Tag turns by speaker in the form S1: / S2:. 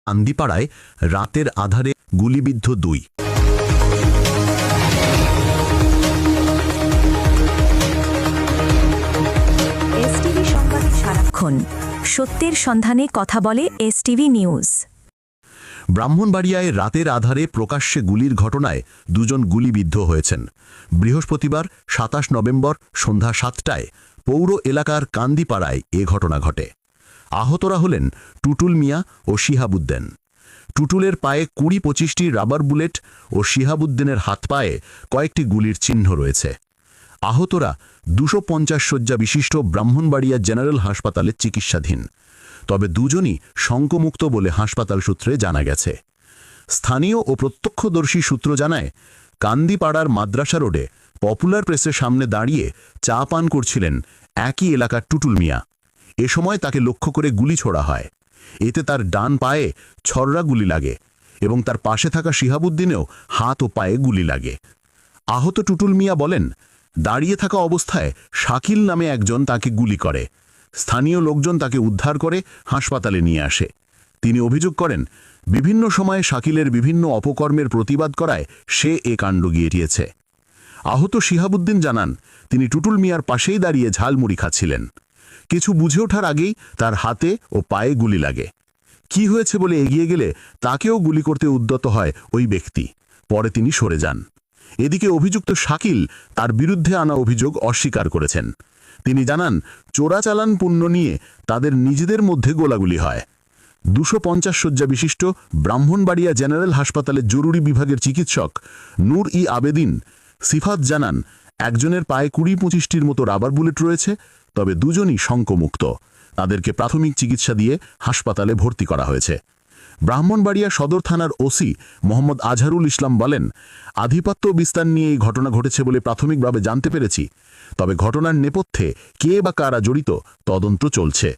S1: কান্দিপাড়ায় রাতের আধারে গুলিবিদ্ধ দুই।
S2: এসটিভি সংবাদে সারাক্ষণ সত্যের সন্ধানে কথা বলে এসটিভি নিউজ।
S1: ব্রাহ্মণবাড়িয়ায় রাতের আধারে প্রকাশ্যে গুলির ঘটনায় দুজন গুলিবিদ্ধ হয়েছেন। বৃহস্পতিবার ২৭ নভেম্বর সন্ধ্যা ৭টায় পৌর এলাকার কান্দিপাড়ায় এ ঘটনা ঘটে। আহতরা হলেন টুটুল মিয়া ও শিহাবুদ্দিন। টুটুলের পায়ে ২০-২৫টি রাবার বুলেট ও শিহাবুদ্দিনের হাত পায়ে কয়েকটি গুলির চিহ্ন রয়েছে। আহতরা ২৫০ শয্যা বিশিষ্ট ব্রাহ্মণবাড়িয়া জেনারেল হাসপাতালে চিকিৎসাধীন। তবে দুজনই শঙ্কমুক্ত বলে হাসপাতাল সূত্রে জানা গেছে। স্থানীয় ও প্রত্যক্ষদর্শী সূত্র জানায়, কান্দিপাড়ার মাদ্রাসা রোডে পপুলার প্রেসের সামনে দাঁড়িয়ে চা পান করছিলেন একই এলাকার টুটুল মিয়া। এ সময় তাকে লক্ষ্য করে গুলি ছোড়া হয়। এতে তার ডান পায়ে ছররা গুলি লাগে এবং তার পাশে থাকা শিহাবুদ্দিনেও হাত ও পায়ে গুলি লাগে। আহত টুটুল মিয়া বলেন, দাঁড়িয়ে থাকা অবস্থায় শাকিল নামে একজন তাকে গুলি করে। স্থানীয় লোকজন তাকে উদ্ধার করে হাসপাতালে নিয়ে আসে। তিনি অভিযোগ করেন, বিভিন্ন সময়ে শাকিলের বিভিন্ন অপকর্মের প্রতিবাদ করায় সে এ কাণ্ড গিয়েছে। আহত শিহাবুদ্দিন জানান, তিনি টুটুল মিয়ার পাশেই দাঁড়িয়ে ঝালমুড়ি খাচ্ছিলেন। কিছু বুঝে ওঠার আগেই তার হাতে ও পায়ে গুলি লাগে। কি হয়েছে বলে এগিয়ে গেলে তাকেও গুলি করতে উদ্যত হয় ওই ব্যক্তি। পরে তিনি সরে যান। এদিকে অভিযুক্ত শাকিল তার বিরুদ্ধে আনা অভিযোগ অস্বীকার করেছেন। তিনি জানান, চোরাচালান পণ্য নিয়ে তাদের নিজেদের মধ্যে গোলাগুলি হয়। ২৫০ শয্যা বিশিষ্ট ব্রাহ্মণবাড়িয়া জেনারেল হাসপাতালের জরুরি বিভাগের চিকিৎসক নূর ই আবেদিন সিফাত জানান, একজনের পায়ে ২০-২৫টির মতো রাবার বুলেট রয়েছে, তবে দুজনই শঙ্কমুক্ত। তাদেরকে প্রাথমিক চিকিৎসা দিয়ে হাসপাতালে ভর্তি করা হয়েছে। ব্রাহ্মণবাড়িয়া সদর থানার ওসি মোহাম্মদ আজহারুল ইসলাম বলেন, আধিপত্য বিস্তার নিয়ে এই ঘটনা ঘটেছে বলে প্রাথমিকভাবে জানতে পেরেছি। তবে ঘটনার নেপথ্যে কে বা কারা জড়িত তদন্ত চলছে।